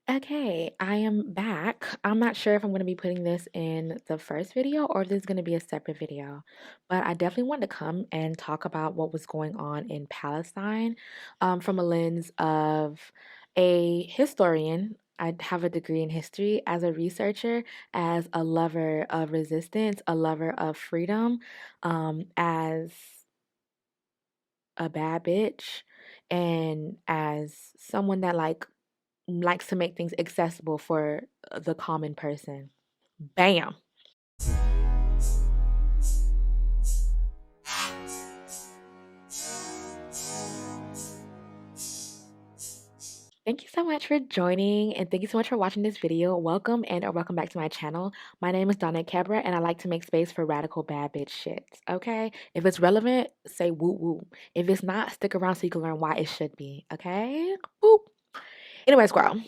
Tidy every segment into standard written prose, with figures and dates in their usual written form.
Okay, I am back. I'm not sure if I'm going to be putting this in the first video or if this is going to be a separate video, but I definitely wanted to come and talk about what was going on in Palestine from a lens of a historian. I have a degree in history as a researcher, as a lover of resistance, a lover of freedom, as a bad bitch, and as someone that likes to make things accessible for the common person. Bam. Thank you so much for joining and thank you so much for watching this video. Welcome or welcome back to my channel. My name is Dejany and I like to make space for radical bad bitch shit. Okay? If it's relevant, say woo woo. If it's not, stick around so you can learn why it should be. Okay? Boop. Anyways, girl.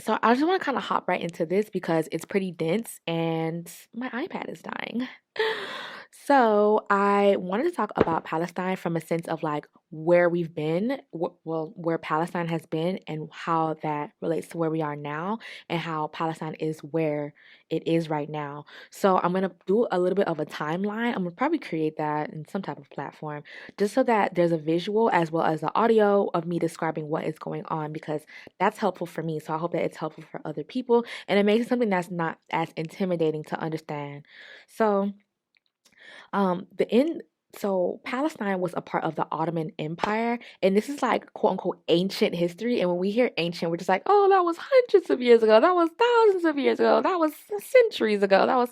So I just want to kind of hop right into this because it's pretty dense and my iPad is dying. So I wanted to talk about Palestine from a sense of like where we've been, where Palestine has been, and how that relates to where we are now, and how Palestine is where it is right now. So I'm gonna do a little bit of a timeline. I'm gonna probably create that in some type of platform, just so that there's a visual as well as the audio of me describing what is going on, because that's helpful for me. So I hope that it's helpful for other people, and it makes it something that's not as intimidating to understand. So the end so Palestine was a part of the Ottoman Empire, and this is like quote unquote ancient history. And when we hear ancient, we're just like, oh, that was hundreds of years ago, that was thousands of years ago, that was centuries ago, that was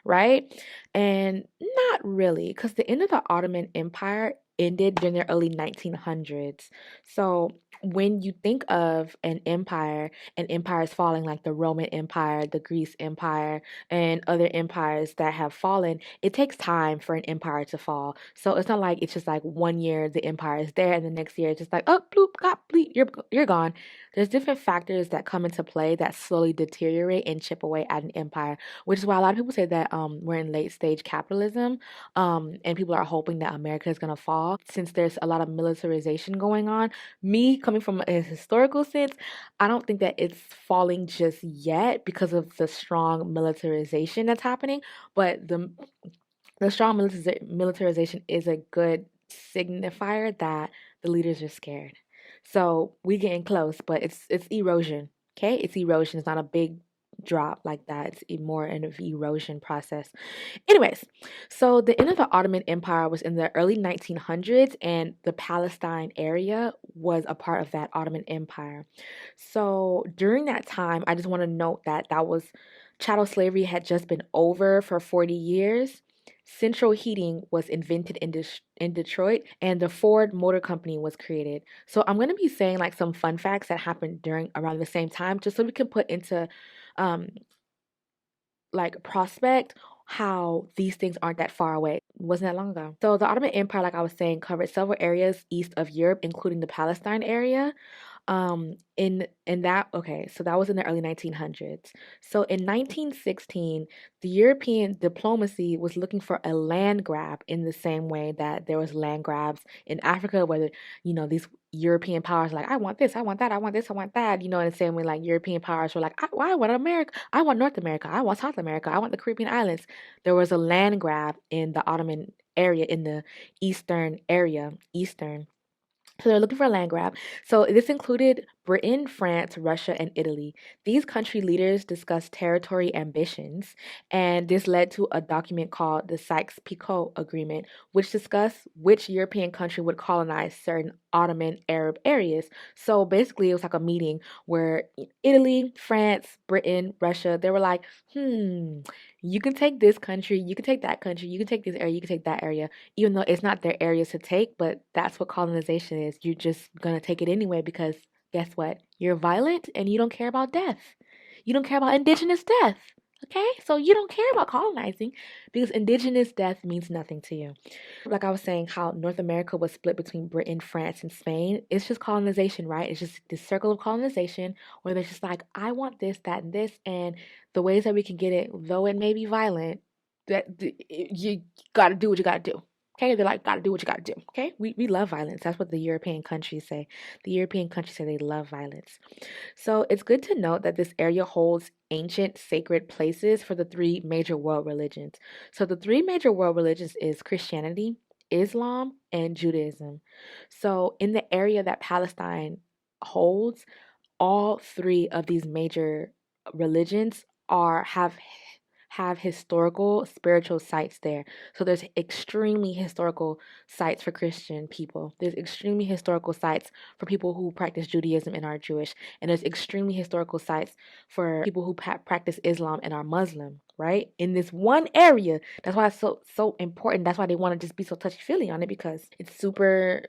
right. And not really, because the end of the Ottoman Empire ended during the early 1900s. So when you think of an empire and empires falling, like the Roman Empire, the Greece Empire, and other empires that have fallen, it takes time for an empire to fall. So it's not like it's just like one year the empire is there and the next year it's just like, oh, bloop, got bleep, you're gone. There's different factors that come into play that slowly deteriorate and chip away at an empire, which is why a lot of people say that we're in late stage capitalism, and people are hoping that America is gonna fall since there's a lot of militarization going on. Me coming from a historical sense, I don't think that it's falling just yet because of the strong militarization that's happening, but the strong militarization is a good signifier that the leaders are scared. So we getting close, but it's erosion. Okay, it's erosion. It's not a big drop like that. It's more an erosion process. Anyways, so the end of the Ottoman Empire was in the early 1900s, and the Palestine area was a part of that Ottoman Empire. So during that time, I just want to note that chattel slavery had just been over for 40 years. Central heating was invented in Detroit, and the Ford Motor Company was created. So I'm going to be saying like some fun facts that happened during around the same time, just so we can put into um, like prospect how these things aren't that far away. It wasn't that long ago. So the Ottoman Empire, like I was saying, covered several areas east of Europe, including the Palestine area. In that, okay, so that was in the early 1900s. So in 1916, the European diplomacy was looking for a land grab in the same way that there was land grabs in Africa, whether these European powers like, I want this, I want that, I want this, I want that, in the same way like European powers were like, I want America, I want North America, I want South America, I want the Caribbean islands. There was a land grab in the Ottoman area, in the eastern. So they're looking for a land grab. So this included Britain, France, Russia, and Italy. These country leaders discussed territory ambitions, and this led to a document called the Sykes-Picot Agreement, which discussed which European country would colonize certain Ottoman Arab areas. So basically, it was like a meeting where Italy, France, Britain, Russia, they were like, you can take this country, you can take that country, you can take this area, you can take that area, even though it's not their areas to take, but that's what colonization is. You're just gonna take it anyway because guess what? You're violent and you don't care about death. You don't care about indigenous death. Okay? So you don't care about colonizing because indigenous death means nothing to you. Like I was saying, how North America was split between Britain, France, and Spain. It's just colonization, right? It's just this circle of colonization where they're just like, I want this, that, and this. And the ways that we can get it, though it may be violent, that you gotta do what you gotta do. Okay, they're like, gotta do what you gotta do. Okay, we love violence. That's what the European countries say. The European countries say they love violence. So it's good to note that this area holds ancient sacred places for the three major world religions. So the three major world religions is Christianity, Islam, and Judaism. So in the area that Palestine holds, all three of these major religions are have historical spiritual sites there. So there's extremely historical sites for Christian people. There's extremely historical sites for people who practice Judaism and are Jewish, and there's extremely historical sites for people who practice Islam and are Muslim, right? In this one area. That's why it's so important. That's why they want to just be so touchy-feely on it, because it's super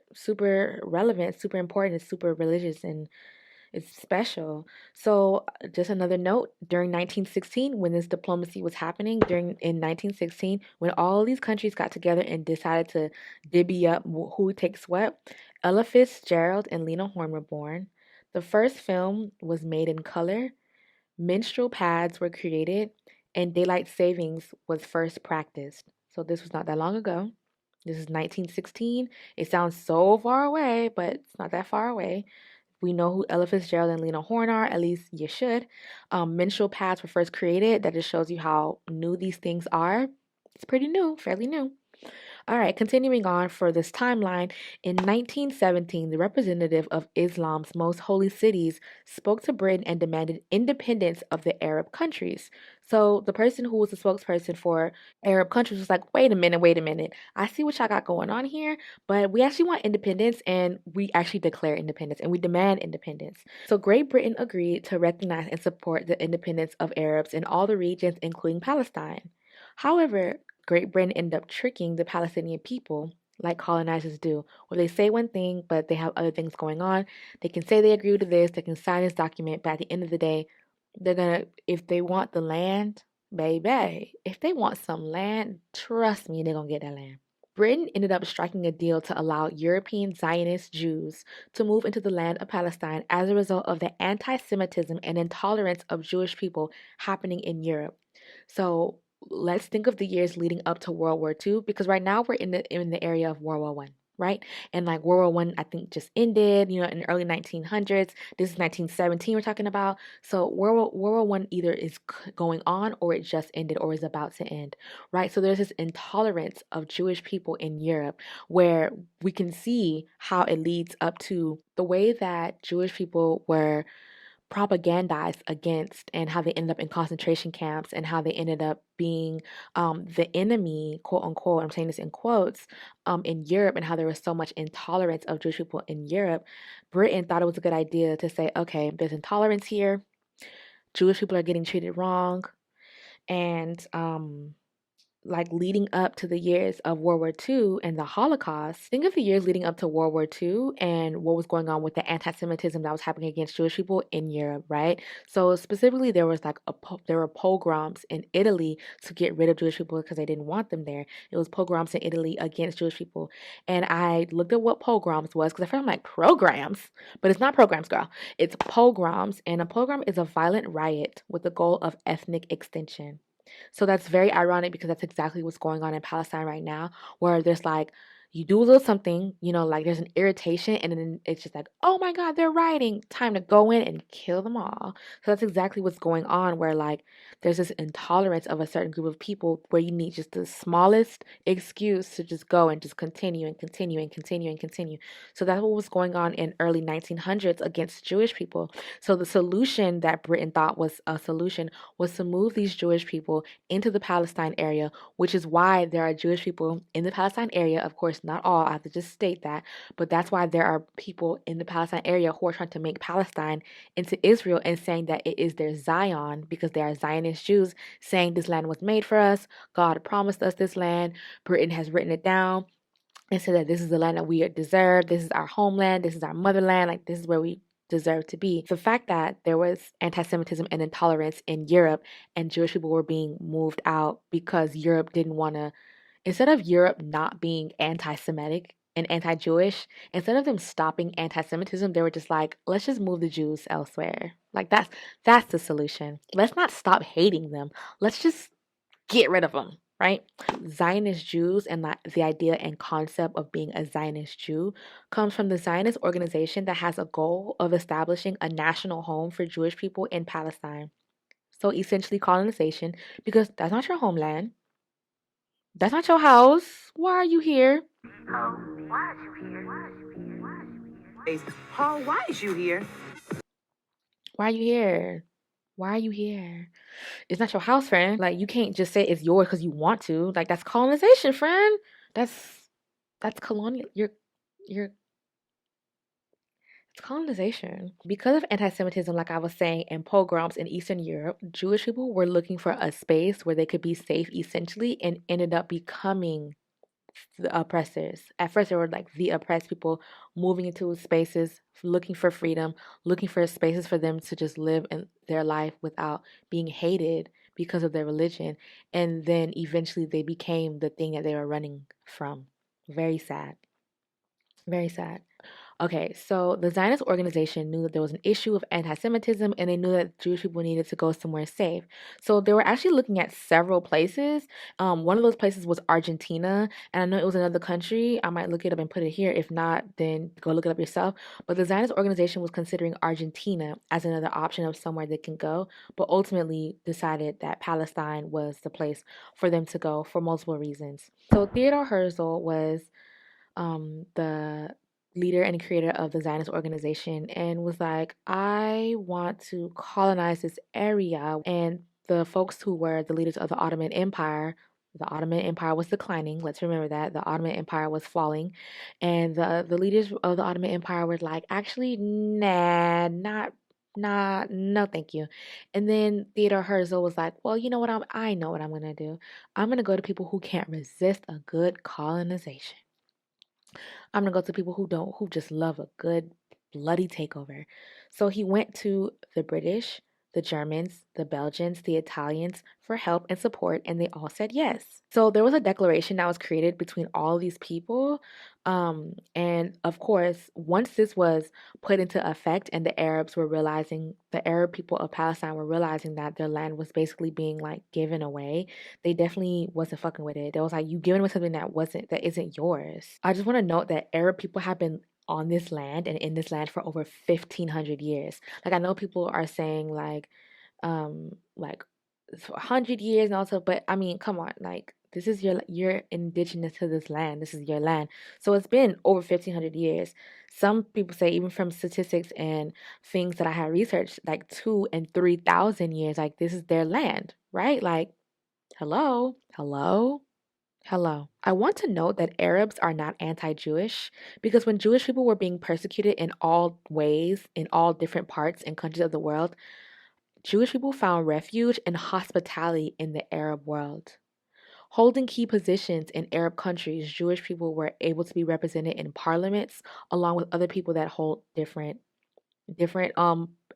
relevant, super important, it's super religious, and it's special. So, just another note, during 1916, when this diplomacy was happening, in 1916, when all these countries got together and decided to divvy up who takes what, Ella Fitzgerald and Lena Horne were born. The first film was made in color, menstrual pads were created, and daylight savings was first practiced. So, this was not that long ago. This is 1916. It sounds so far away, but it's not that far away. We know who Ella Fitzgerald and Lena Horne are, at least you should. Menstrual pads were first created. That just shows you how new these things are. It's pretty new, fairly new. All right, continuing on for this timeline, in 1917, the representative of Islam's most holy cities spoke to Britain and demanded independence of the Arab countries. So the person who was the spokesperson for Arab countries was like, wait a minute. I see what y'all got going on here, but we actually want independence, and we actually declare independence and we demand independence. So Great Britain agreed to recognize and support the independence of Arabs in all the regions, including Palestine. However, Great Britain ended up tricking the Palestinian people like colonizers do, where they say one thing, but they have other things going on. They can say they agree to this, they can sign this document, but at the end of the day, they're gonna, if they want the land, baby, if they want some land, trust me, they're gonna get that land. Britain ended up striking a deal to allow European Zionist Jews to move into the land of Palestine as a result of the anti Semitism and intolerance of Jewish people happening in Europe. So let's think of the years leading up to World War II, because right now we're in the area of World War One, right? And like World War One, I think just ended, in the early 1900s. This is 1917 we're talking about. So World War One either is going on, or it just ended, or is about to end, right? So there's this intolerance of Jewish people in Europe, where we can see how it leads up to the way that Jewish people were propagandized against, and how they ended up in concentration camps, and how they ended up being the enemy, quote unquote, I'm saying this in quotes, in Europe, and how there was so much intolerance of Jewish people in Europe. Britain thought it was a good idea to say, okay, there's intolerance here, Jewish people are getting treated wrong, and like leading up to the years of World War II and the Holocaust, think of the years leading up to World War II and what was going on with the anti-Semitism that was happening against Jewish people in Europe, right? So specifically, there was like there were pogroms in Italy to get rid of Jewish people because they didn't want them there. It was pogroms in Italy against Jewish people, and I looked at what pogroms was, because I felt like programs, but it's not programs, girl. It's pogroms, and a pogrom is a violent riot with the goal of ethnic extinction. So that's very ironic, because that's exactly what's going on in Palestine right now, where there's like, you do a little something, like there's an irritation, and then it's just like, oh my God, they're rioting. Time to go in and kill them all. So that's exactly what's going on, where like there's this intolerance of a certain group of people, where you need just the smallest excuse to just go and just continue and continue and continue and continue. So that's what was going on in early 1900s against Jewish people. So the solution that Britain thought was a solution was to move these Jewish people into the Palestine area, which is why there are Jewish people in the Palestine area. Of course, not all, I have to just state that, but that's why there are people in the Palestine area who are trying to make Palestine into Israel, and saying that it is their Zion, because they are Zionist Jews, saying this land was made for us, God promised us this land, Britain has written it down and said that this is the land that we deserve, this is our homeland, this is our motherland, like this is where we deserve to be. The fact that there was anti-Semitism and intolerance in Europe, and Jewish people were being moved out because Europe didn't want to, instead of Europe not being anti-Semitic and anti-Jewish, instead of them stopping anti-Semitism, they were just like, let's just move the Jews elsewhere. Like that's the solution. Let's not stop hating them. Let's just get rid of them. right? Zionist Jews and the idea and concept of being a Zionist Jew comes from the Zionist organization that has a goal of establishing a national home for Jewish people in Palestine. So essentially colonization, because that's not your homeland. That's not your house. Why are you here? Oh, why are you here? Oh, why is you here? Why are you here? Why are you here? It's not your house, friend. Like, you can't just say it's yours because you want to. Like, that's colonization, friend. That's colonial. You're It's colonization. Because of anti-Semitism, like I was saying, and pogroms in Eastern Europe, Jewish people were looking for a space where they could be safe, essentially, and ended up becoming the oppressors. At first, they were like the oppressed people moving into spaces, looking for freedom, looking for spaces for them to just live in their life without being hated because of their religion. And then eventually they became the thing that they were running from. Very sad. Very sad. Okay, so the Zionist organization knew that there was an issue of anti Semitism and they knew that Jewish people needed to go somewhere safe. So they were actually looking at several places. One of those places was Argentina, and I know it was another country. I might look it up and put it here. If not, then go look it up yourself. But the Zionist organization was considering Argentina as another option of somewhere they can go, but ultimately decided that Palestine was the place for them to go for multiple reasons. So Theodore Herzl was the leader and creator of the Zionist organization and was like, I want to colonize this area. And the folks who were the leaders of the Ottoman Empire was declining. Let's remember that. The Ottoman Empire was falling. And the leaders of the Ottoman Empire were like, actually, nah, no, thank you. And then Theodore Herzl was like, well, you know what? I know what I'm going to do. I'm going to go to people who can't resist a good colonization. I'm gonna go to people who just love a good bloody takeover. So he went to the British, the Germans, the Belgians, the Italians for help and support, and they all said yes. So there was a declaration that was created between all these people. And of course, once this was put into effect and the Arab people of Palestine were realizing that their land was basically being like given away, they definitely wasn't fucking with it. They was like, you giving away something that isn't yours. I just want to note that Arab people have been on this land and in this land for over 1,500 years. Like, I know people are saying like 100 years and also, but I mean, come on, like, this is you're indigenous to this land. This is your land. So it's been over 1,500 years. Some people say, even from statistics and things that I have researched, like 2 and 3,000 years, like this is their land, right? Like, hello, hello. Hello. I want to note that Arabs are not anti Jewish because when Jewish people were being persecuted in all ways, in all different parts and countries of the world, Jewish people found refuge and hospitality in the Arab world. Holding key positions in Arab countries, Jewish people were able to be represented in parliaments along with other people that hold different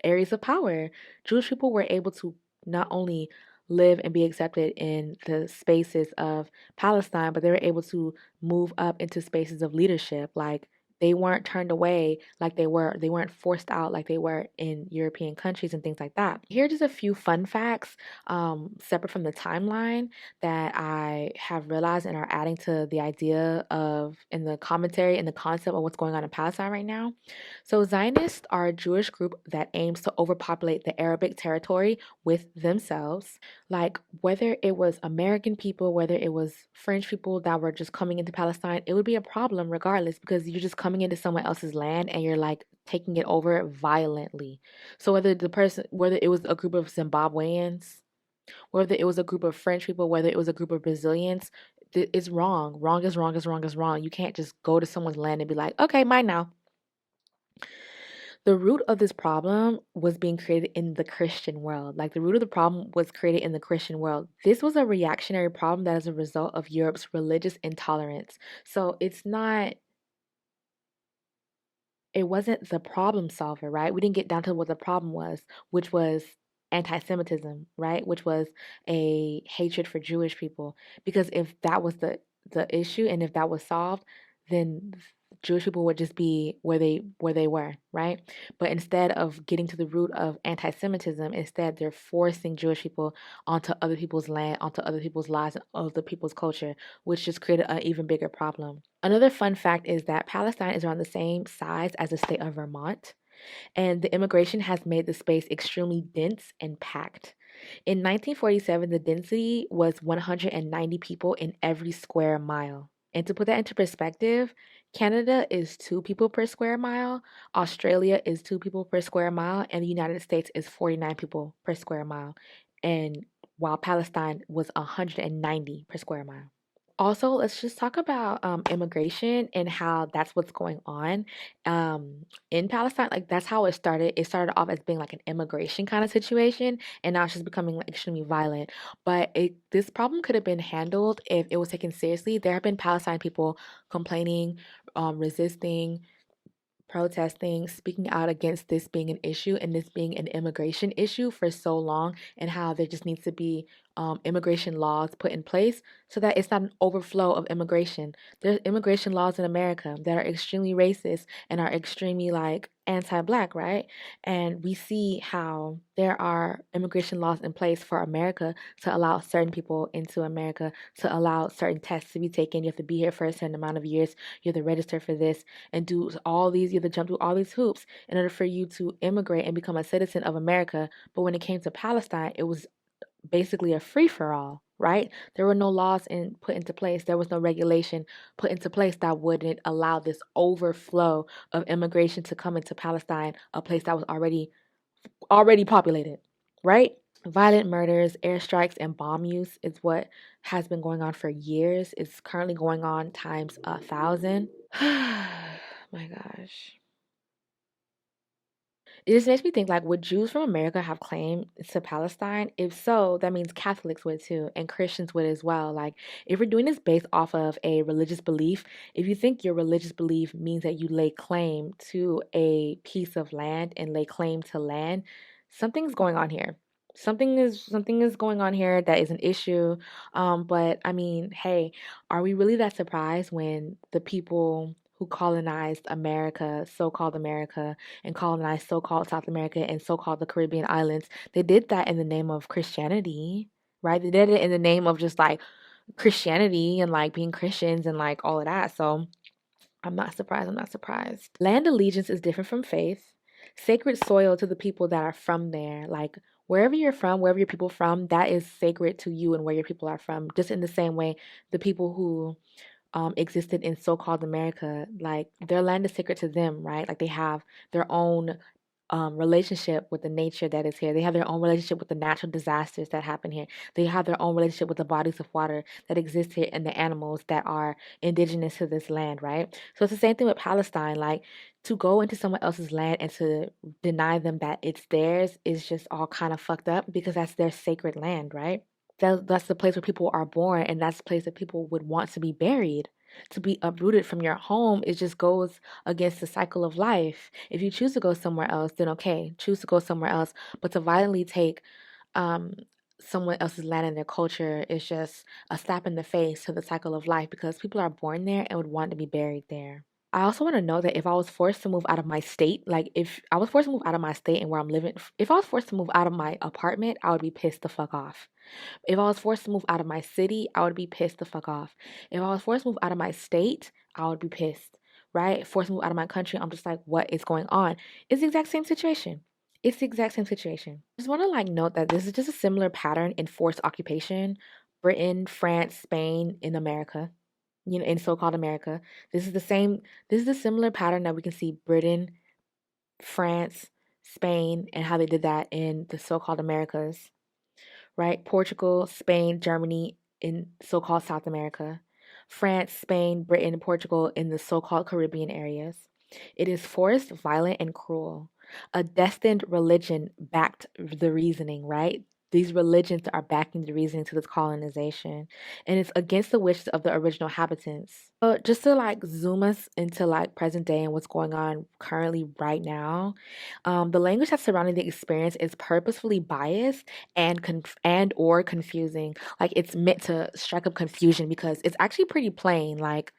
areas of power. Jewish people were able to not only live and be accepted in the spaces of Palestine, but they were able to move up into spaces of leadership. Like, they weren't turned away like they weren't forced out like they were in European countries and things like that. Here are just a few fun facts, separate from the timeline, that I have realized and are adding to the idea of in the commentary and the concept of what's going on in Palestine right now. So, Zionists are a Jewish group that aims to overpopulate the Arabic territory with themselves. Like, whether it was American people, whether it was French people that were just coming into Palestine, it would be a problem regardless because you're just coming into someone else's land and you're like taking it over violently. So, whether it was a group of Zimbabweans, whether it was a group of French people, whether it was a group of Brazilians, it's wrong. Wrong is wrong is wrong is wrong. You can't just go to someone's land and be like, okay, mine now. The root of this problem was being created in the Christian world. Like, the root of the problem was created in the Christian world. This was a reactionary problem that is a result of Europe's religious intolerance. So it wasn't the problem solver, right? We didn't get down to what the problem was, which was anti-Semitism, right? Which was a hatred for Jewish people. Because if that was the issue and if that was solved, then Jewish people would just be where they were, right? But instead of getting to the root of anti-Semitism, instead they're forcing Jewish people onto other people's land, onto other people's lives, and other people's culture, which just created an even bigger problem. Another fun fact is that Palestine is around the same size as the state of Vermont, and the immigration has made the space extremely dense and packed. In 1947, the density was 190 people in every square mile. And to put that into perspective, Canada is 2 people per square mile, Australia is 2 people per square mile, and the United States is 49 people per square mile. And while Palestine was 190 per square mile. Also, let's just talk about immigration and how that's what's going on in Palestine. Like that's how it started. It started off as being like an immigration kind of situation, and now it's just becoming like extremely violent. But this problem could have been handled if it was taken seriously. There have been Palestine people complaining, resisting, protesting, speaking out against this being an issue and this being an immigration issue for so long, and how there just needs to be immigration laws put in place so that it's not an overflow of immigration. There's immigration laws in America that are extremely racist and are extremely like anti-black, right? And we see how there are immigration laws in place for America to allow certain people into America, to allow certain tests to be taken. You have to be here for a certain amount of years. You have to register for this and do all these, you have to jump through all these hoops in order for you to immigrate and become a citizen of America. But when it came to Palestine, it was basically a free for all, right? There were no laws put into place. There was no regulation put into place that wouldn't allow this overflow of immigration to come into Palestine, a place that was already populated, right? Violent murders, airstrikes, and bomb use is what has been going on for years. It's currently going on times 1,000. My gosh. It just makes me think like, would Jews from America have claim to Palestine? If so, that means Catholics would too, and Christians would as well. Like, if we're doing this based off of a religious belief, if you think your religious belief means that you lay claim to a piece of land and lay claim to land, something's going on here. Something is going on here that is an issue. But I mean, hey, are we really that surprised when the people who colonized America, so-called America, and colonized so-called South America and so-called the Caribbean islands, they did that in the name of Christianity, right? They did it in the name of just like Christianity and like being Christians and like all of that. So I'm not surprised. I'm not surprised. Land allegiance is different from faith. Sacred soil to the people that are from there. Like wherever you're from, wherever your people from, that is sacred to you and where your people are from. Just in the same way, the people who existed in so-called America, like their land is sacred to them, right? Like they have their own relationship with the nature that is here. They have their own relationship with the natural disasters that happen here. They have their own relationship with the bodies of water that exist here and the animals that are indigenous to this land, right? So it's the same thing with Palestine. Like to go into someone else's land and to deny them that it's theirs is just all kind of fucked up because that's their sacred land, right? That's the place where people are born, and that's the place that people would want to be buried. To be uprooted from your home, it just goes against the cycle of life. If you choose to go somewhere else, then okay, choose to go somewhere else. But to violently take um, someone else's land and their culture is just a slap in the face to the cycle of life because people are born there and would want to be buried there. I also want to know that if I was forced to move out of my state, like if I was forced to move out of my state and where I'm living, if I was forced to move out of my apartment, I would be pissed the fuck off. If I was forced to move out of my city, I would be pissed the fuck off. If I was forced to move out of my state, I would be pissed, right? Forced to move out of my country, I'm just like, what is going on? It's the exact same situation. It's the exact same situation. I just want to like note that this is just a similar pattern in forced occupation. Britain, France, Spain, in America, in so-called America. This is the same, this is a similar pattern that we can see Britain, France, Spain, and how they did that in the so-called Americas, right? Portugal, Spain, Germany in so-called South America, France, Spain, Britain, Portugal in the so-called Caribbean areas. It is forced, violent, and cruel. A destined religion backed the reasoning, right? These religions are backing the reasoning to this colonization, and it's against the wishes of the original inhabitants. Just to like zoom us into like present day and what's going on currently right now, the language that's surrounding the experience is purposefully biased and or confusing. Like it's meant to strike up confusion because it's actually pretty plain. Like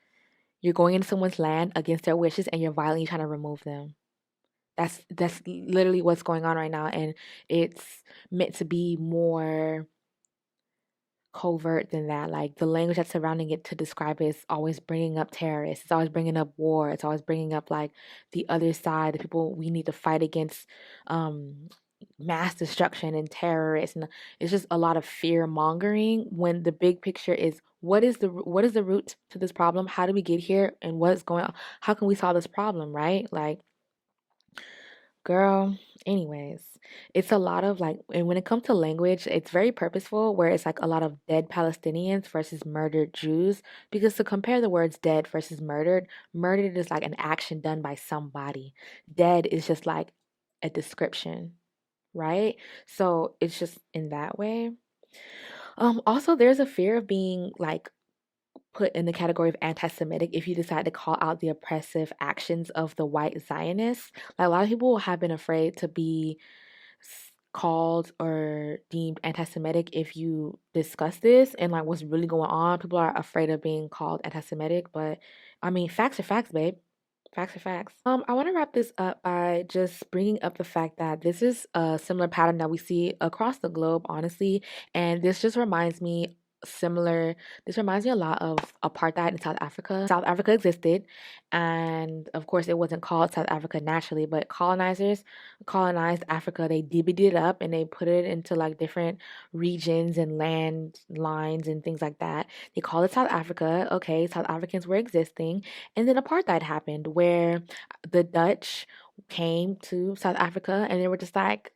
You're going into someone's land against their wishes and you're violently trying to remove them. That's literally what's going on right now, and it's meant to be more covert than that. Like the language that's surrounding it to describe it is always bringing up terrorists. It's always bringing up war. It's always bringing up like the other side, the people we need to fight against, um, mass destruction and terrorists. And it's just a lot of fear mongering when the big picture is what is the root to this problem? How did we get here? And what is going on? How can we solve this problem? Right? Like, girl, anyways, it's a lot of like, and when it comes to language, it's very purposeful where it's like a lot of dead Palestinians versus murdered Jews. Because to compare the words dead versus murdered is like an action done by somebody, dead is just like a description, right? So it's just in that way. Also, there's a fear of being like put in the category of anti-Semitic if you decide to call out the oppressive actions of the white Zionists. Like a lot of people have been afraid to be called or deemed anti-Semitic if you discuss this and like what's really going on. People are afraid of being called anti-Semitic, but I mean, facts are facts, babe. Facts are facts. I want to wrap this up by just bringing up the fact that this is a similar pattern that we see across the globe, honestly, and this just reminds me similar this reminds me a lot of apartheid in South Africa. South Africa existed, and of course it wasn't called South Africa naturally, but colonizers colonized Africa. They divvied it up and they put it into like different regions and land lines and things like that. They called it South Africa. Okay, South Africans were existing, and then apartheid happened where the Dutch came to South Africa and they were just like,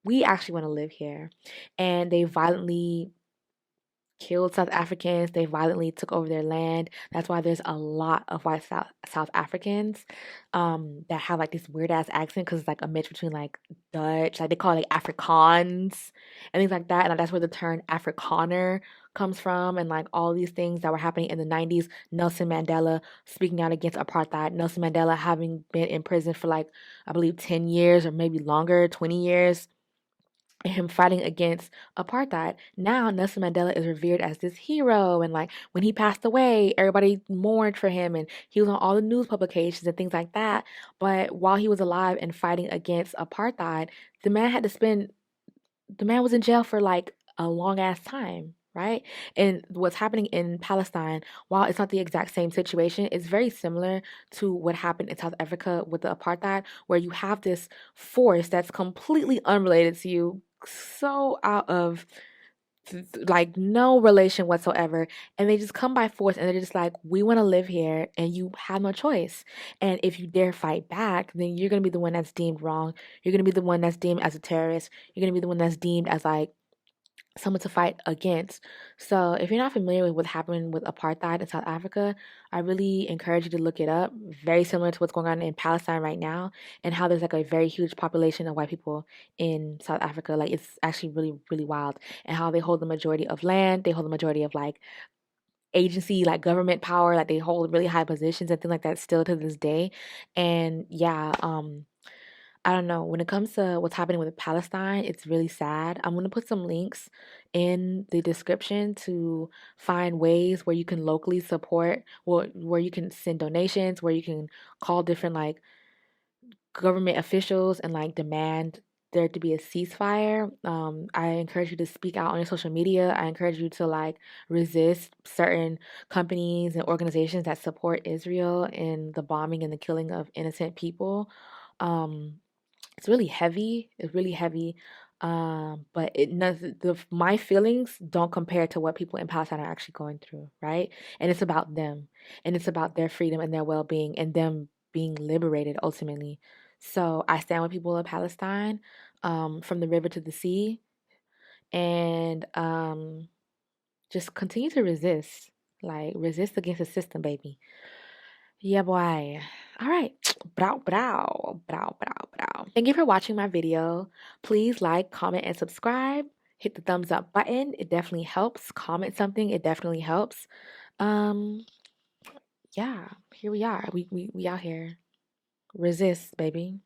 we actually want to live here. And they violently killed South Africans. They violently took over their land. That's why there's a lot of white South Africans that have like this weird ass accent because it's like a mix between like Dutch, like they call it like Afrikaans and things like that. And that's where the term Afrikaner comes from. And like all these things that were happening in the 90s. Nelson Mandela speaking out against apartheid. Nelson Mandela having been in prison for like, I believe, 10 years or maybe longer, 20 years, him fighting against apartheid. Now Nelson Mandela is revered as this hero, and like when he passed away, everybody mourned for him, and he was on all the news publications and things like that. But while he was alive and fighting against apartheid, the man had to spend the man was in jail for like a long ass time, right? And what's happening in Palestine, while it's not the exact same situation, it's very similar to what happened in South Africa with the apartheid, where you have this force that's completely unrelated to you, so out of like no relation whatsoever, and they just come by force and they're just like, we want to live here and you have no choice. And if you dare fight back, then you're going to be the one that's deemed wrong. You're going to be the one that's deemed as a terrorist. You're going to be the one that's deemed as like someone to fight against. So if you're not familiar with what happened with apartheid in South Africa, I really encourage you to look it up. Very similar to what's going on in Palestine right now, and how there's like a very huge population of white people in South Africa. Like it's actually really, really wild. And how they hold the majority of land, they hold the majority of like agency, like government power, like they hold really high positions and things like that still to this day. And yeah, I don't know. When it comes to what's happening with Palestine, it's really sad. I'm going to put some links in the description to find ways where you can locally support, where you can send donations, where you can call different like government officials and like demand there to be a ceasefire. I encourage you to speak out on your social media. I encourage you to like resist certain companies and organizations that support Israel in the bombing and the killing of innocent people. Um, it's really heavy. It's really heavy. But my feelings don't compare to what people in Palestine are actually going through, right? And it's about them, and it's about their freedom and their well-being, and them being liberated ultimately. So I stand with people of Palestine, from the river to the sea, and just continue to resist, like resist against the system, baby. Yeah, boy. All right. Brow, brow, brow, brow, brow. Thank you for watching my video. Please like, comment, and subscribe. Hit the thumbs up button. It definitely helps. Comment something. It definitely helps. Um, yeah, here we are. We out here. Resist, baby.